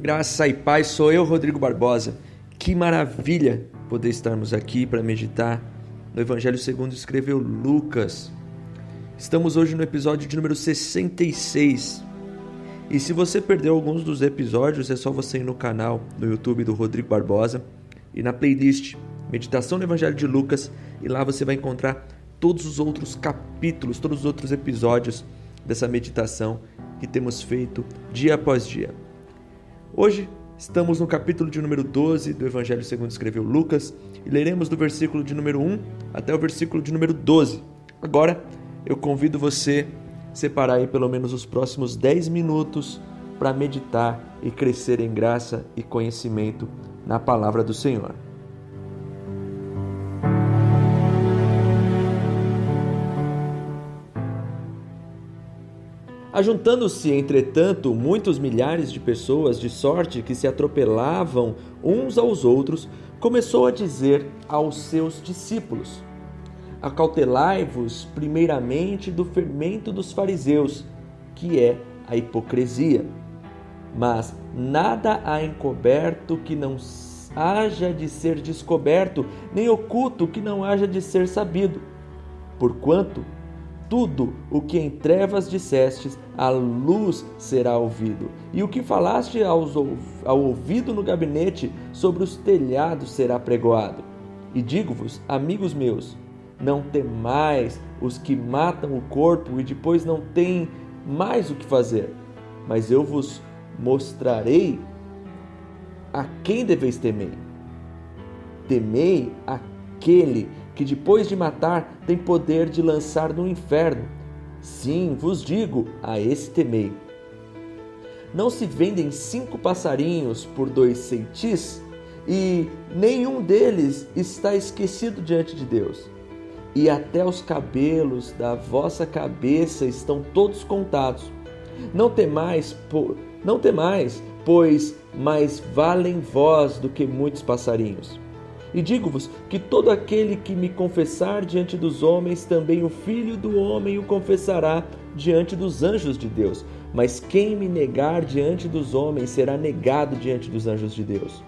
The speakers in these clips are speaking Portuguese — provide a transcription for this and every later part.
Graça e paz, sou eu, Rodrigo Barbosa. Que maravilha poder estarmos aqui para meditar no Evangelho segundo escreveu Lucas. Estamos hoje no episódio de número 66. E se você perdeu alguns dos episódios, é só você ir no canal no YouTube do Rodrigo Barbosa e na playlist Meditação no Evangelho de Lucas, e lá você vai encontrar todos os outros capítulos, todos os outros episódios dessa meditação que temos feito dia após dia. Hoje estamos no capítulo de número 12 do Evangelho segundo escreveu Lucas e leremos do versículo de número 1 até o versículo de número 12. Agora eu convido você a separar aí pelo menos os próximos 10 minutos para meditar e crescer em graça e conhecimento na palavra do Senhor. Ajuntando-se, entretanto, muitos milhares de pessoas, de sorte que se atropelavam uns aos outros, começou a dizer aos seus discípulos: acautelai-vos primeiramente do fermento dos fariseus, que é a hipocrisia. Mas nada há encoberto que não haja de ser descoberto, nem oculto que não haja de ser sabido. Porquanto tudo o que em trevas dissestes, à luz será ouvido. E o que falaste ao ouvido no gabinete, sobre os telhados será pregoado. E digo-vos, amigos meus, não temais os que matam o corpo e depois não têm mais o que fazer. Mas eu vos mostrarei a quem deveis temer. Temei aquele que depois de matar tem poder de lançar no inferno. Sim, vos digo, a esse temei. Não se vendem 5 passarinhos por 2 ceitis, e nenhum deles está esquecido diante de Deus. E até os cabelos da vossa cabeça estão todos contados. Não temais, pois mais valem vós do que muitos passarinhos. E digo-vos que todo aquele que me confessar diante dos homens, também o Filho do Homem o confessará diante dos anjos de Deus. Mas quem me negar diante dos homens, será negado diante dos anjos de Deus.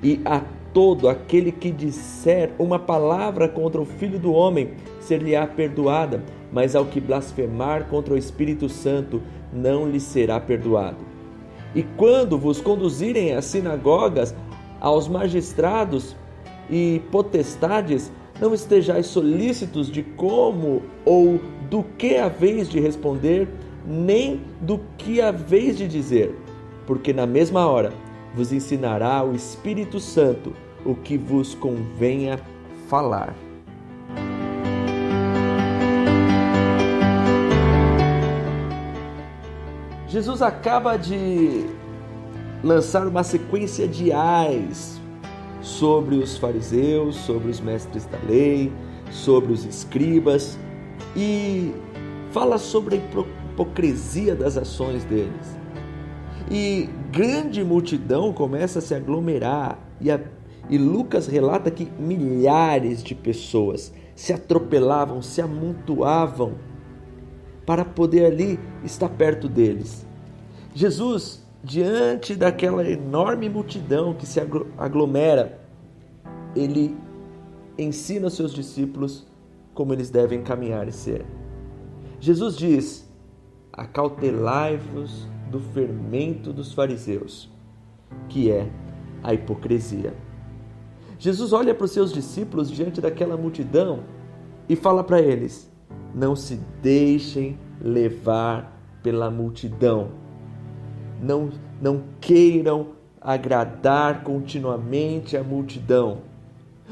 E a todo aquele que disser uma palavra contra o Filho do Homem, ser-lhe-á perdoada, mas ao que blasfemar contra o Espírito Santo, não lhe será perdoado. E quando vos conduzirem às sinagogas, aos magistrados e potestades, não estejais solícitos de como ou do que haveis de responder, nem do que haveis de dizer, porque na mesma hora vos ensinará o Espírito Santo o que vos convenha falar. Jesus acaba de lançar uma sequência de ais sobre os fariseus, sobre os mestres da lei, sobre os escribas, e fala sobre a hipocrisia das ações deles. E grande multidão começa a se aglomerar, e Lucas relata que milhares de pessoas se atropelavam, se amontoavam para poder ali estar perto deles. Jesus, diante daquela enorme multidão que se aglomera, ele ensina aos seus discípulos como eles devem caminhar e ser. Jesus diz: acautelai-vos do fermento dos fariseus, que é a hipocrisia. Jesus olha para os seus discípulos diante daquela multidão e fala para eles: não se deixem levar pela multidão. Não queiram agradar continuamente a multidão.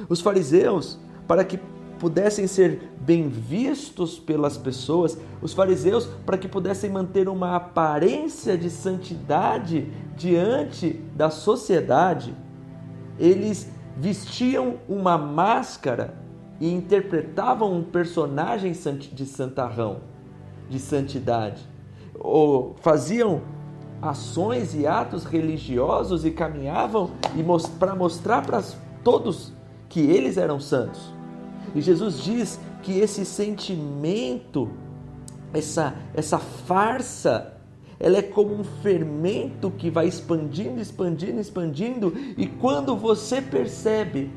Os fariseus, para que pudessem ser bem vistos pelas pessoas, os fariseus, para que pudessem manter uma aparência de santidade diante da sociedade, eles vestiam uma máscara e interpretavam um personagem de santarrão, de santidade, ou faziam ações e atos religiosos e caminhavam para mostrar para todos que eles eram santos. E Jesus diz que esse sentimento, essa farsa, ela é como um fermento que vai expandindo, expandindo, expandindo, e quando você percebe,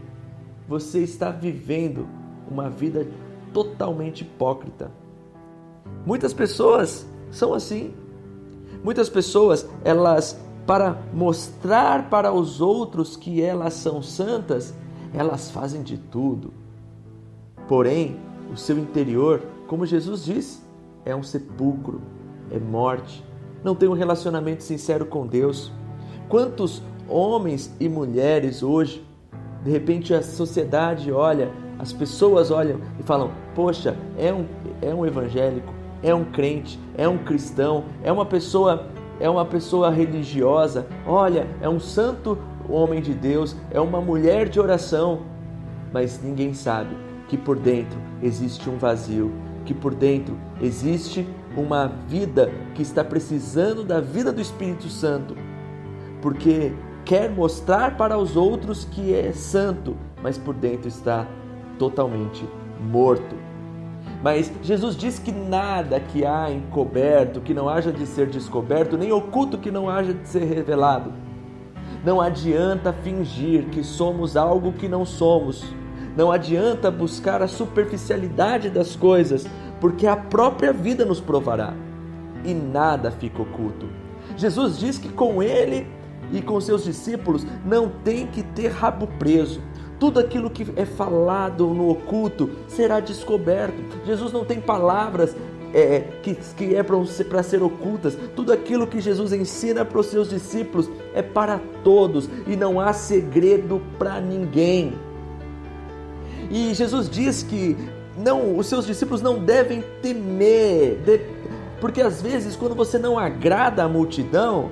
você está vivendo uma vida totalmente hipócrita. Muitas pessoas são assim. Muitas pessoas, elas, para mostrar para os outros que elas são santas, elas fazem de tudo. Porém, o seu interior, como Jesus disse, é um sepulcro, é morte, não tem um relacionamento sincero com Deus. Quantos homens e mulheres hoje, de repente a sociedade olha, as pessoas olham e falam, poxa, é um evangélico, é um crente, é um cristão, é uma pessoa religiosa, olha, é um santo homem de Deus, é uma mulher de oração, mas ninguém sabe que por dentro existe um vazio, que por dentro existe uma vida que está precisando da vida do Espírito Santo, porque quer mostrar para os outros que é santo, mas por dentro está totalmente morto. Mas Jesus diz que nada que há encoberto, que não haja de ser descoberto, nem oculto que não haja de ser revelado. Não adianta fingir que somos algo que não somos. Não adianta buscar a superficialidade das coisas, porque a própria vida nos provará. E nada fica oculto. Jesus diz que com ele e com seus discípulos não tem que ter rabo preso. Tudo aquilo que é falado no oculto será descoberto. Jesus não tem palavras que é para ser ocultas. Tudo aquilo que Jesus ensina para os seus discípulos é para todos e não há segredo para ninguém. E Jesus diz que os seus discípulos não devem temer, porque às vezes quando você não agrada a multidão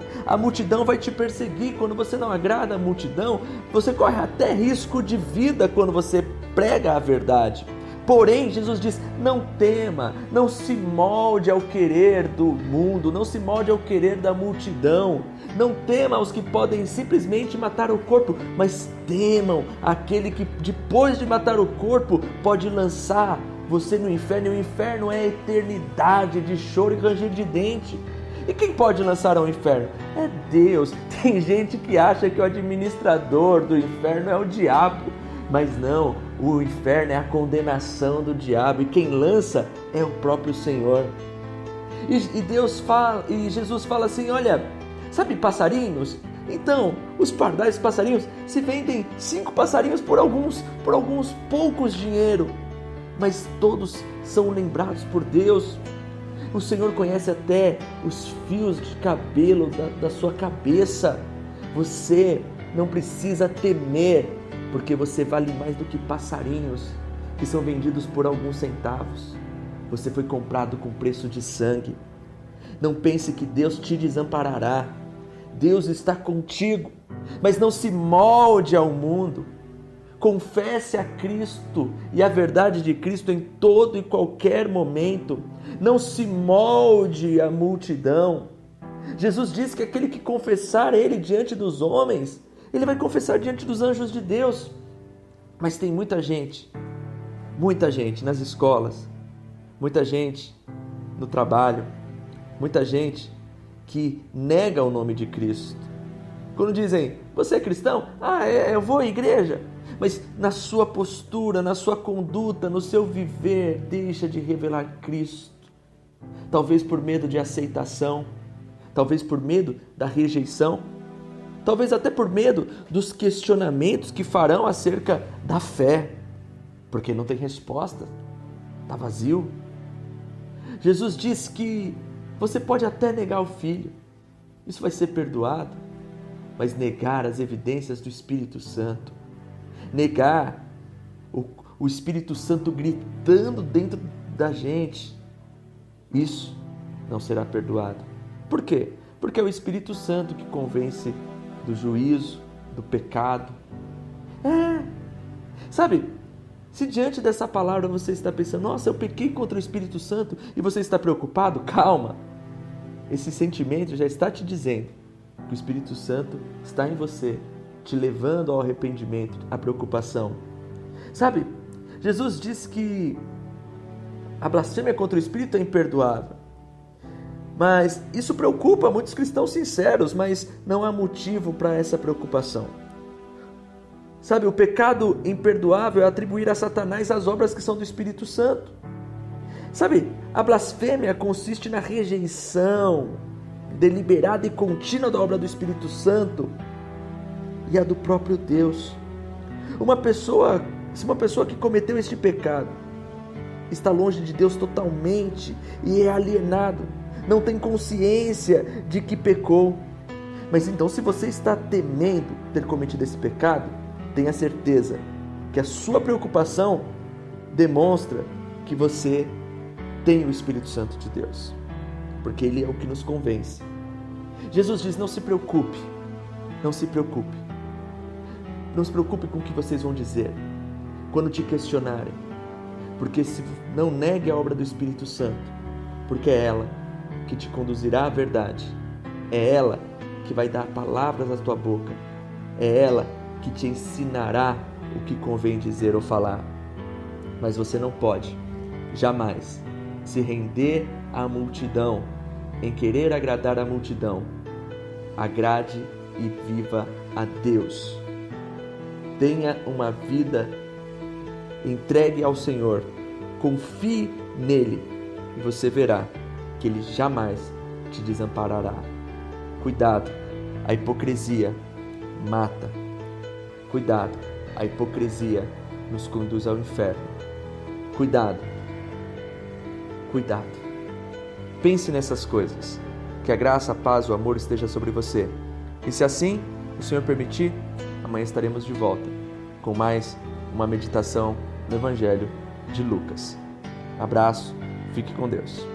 vai te perseguir. Quando você não agrada a multidão, você corre até risco de vida quando você prega a verdade. Porém, Jesus diz, não tema, não se molde ao querer do mundo, não se molde ao querer da multidão. Não tema os que podem simplesmente matar o corpo, mas temam aquele que depois de matar o corpo pode lançar você no inferno, e o inferno é a eternidade de choro e ranger de dente. E quem pode lançar ao inferno? É Deus. Tem gente que acha que o administrador do inferno é o diabo, mas não, o inferno é a condenação do diabo, e quem lança é o próprio Senhor. E Deus fala, e Jesus fala assim, olha, sabe passarinhos? Então, os pardais passarinhos, se vendem 5 passarinhos por alguns poucos dinheiro, mas todos são lembrados por Deus. O Senhor conhece até os fios de cabelo da sua cabeça. Você não precisa temer, porque você vale mais do que passarinhos que são vendidos por alguns centavos. Você foi comprado com preço de sangue. Não pense que Deus te desamparará. Deus está contigo, mas não se molde ao mundo. Confesse a Cristo e a verdade de Cristo em todo e qualquer momento. Não se molde à multidão. Jesus diz que aquele que confessar Ele diante dos homens, Ele vai confessar diante dos anjos de Deus. Mas tem muita gente nas escolas, muita gente no trabalho, muita gente que nega o nome de Cristo. Quando dizem, você é cristão? Eu vou à igreja. Mas na sua postura, na sua conduta, no seu viver, deixa de revelar Cristo. Talvez por medo de aceitação, talvez por medo da rejeição, talvez até por medo dos questionamentos que farão acerca da fé, porque não tem resposta, está vazio. Jesus diz que você pode até negar o Filho, isso vai ser perdoado, mas negar as evidências do Espírito Santo, negar o Espírito Santo gritando dentro da gente, isso não será perdoado. Por quê? Porque é o Espírito Santo que convence do juízo, do pecado. Sabe, se diante dessa palavra você está pensando, nossa, eu pequei contra o Espírito Santo, e você está preocupado, calma. Esse sentimento já está te dizendo que o Espírito Santo está em você, te levando ao arrependimento, à preocupação. Sabe, Jesus diz que a blasfêmia contra o Espírito é imperdoável. Mas isso preocupa muitos cristãos sinceros, mas não há motivo para essa preocupação. Sabe, o pecado imperdoável é atribuir a Satanás as obras que são do Espírito Santo. Sabe, a blasfêmia consiste na rejeição deliberada e contínua da obra do Espírito Santo e a do próprio Deus. Se uma pessoa que cometeu este pecado está longe de Deus totalmente e é alienado, não tem consciência de que pecou. Mas então, se você está temendo ter cometido esse pecado, tenha certeza que a sua preocupação demonstra que você tem o Espírito Santo de Deus, porque Ele é o que nos convence. Jesus diz: não se preocupe, não se preocupe. Não se preocupe com o que vocês vão dizer quando te questionarem, porque se não negue a obra do Espírito Santo, porque é ela que te conduzirá à verdade, é ela que vai dar palavras à tua boca, é ela que te ensinará o que convém dizer ou falar. Mas você não pode, jamais, se render à multidão, em querer agradar a multidão. Agrade e viva a Deus. Tenha uma vida entregue ao Senhor, confie nele e você verá que Ele jamais te desamparará. Cuidado, a hipocrisia mata. Cuidado, a hipocrisia nos conduz ao inferno. Cuidado, cuidado. Pense nessas coisas. Que a graça, a paz, o amor esteja sobre você. E se assim o Senhor permitir, amanhã estaremos de volta com mais uma meditação no Evangelho de Lucas. Abraço, fique com Deus.